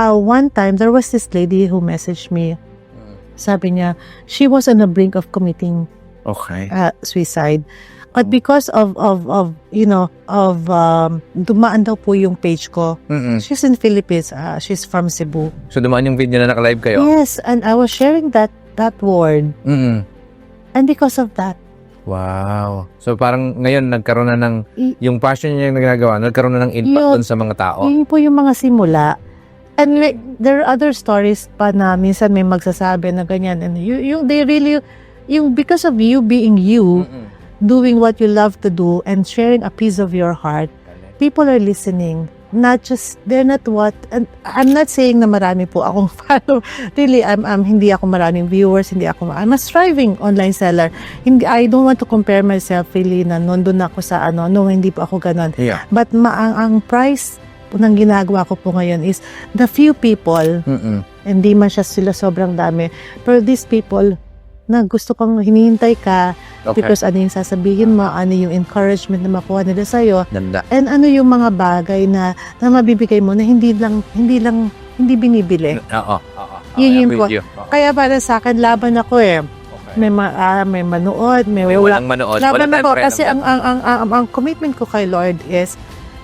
one time, there was this lady who messaged me. Sabi niya, she was on the brink of committing Okay. suicide. But because of dumaan daw po yung page ko. She's in Philippines. She's from Cebu. So, dumaan yung video na naka-live kayo? Yes, and I was sharing that word. And because of that, wow. So, parang ngayon, nagkaroon na ng, yung passion niya yung nagagawa, nagkaroon na ng impact dun sa mga tao. yun po yung mga simula. And like, there are other stories pa na minsan may magsasabi na ganyan. And because of you being you, doing what you love to do and sharing a piece of your heart, people are listening. They're not what, and I'm not saying na marami po akong follow. Really, hindi ako maraming viewers, I'm a striving online seller. I don't want to compare myself really na nandun ako sa hindi po ako ganon. Yeah. But ang price ng ginagawa ko po ngayon is the few people, hindi man sila sobrang dami, pero these people na gusto kong hinihintay ka because ano yung sasabihin mo, ano yung encouragement na makuha nila sa'yo, Ganda. and ano yung mga bagay na mabibigay mo na hindi binibili. Oo. Yun I'm yung po. with you. Kaya para sa akin, laban ako eh. Okay. May manood, may Walang manood. Laban Walang ako time kasi ang commitment ko kay Lord is,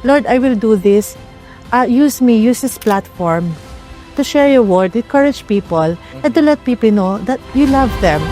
Lord, I will do this. Use this platform to share your word, encourage people, and to let people know that you love them.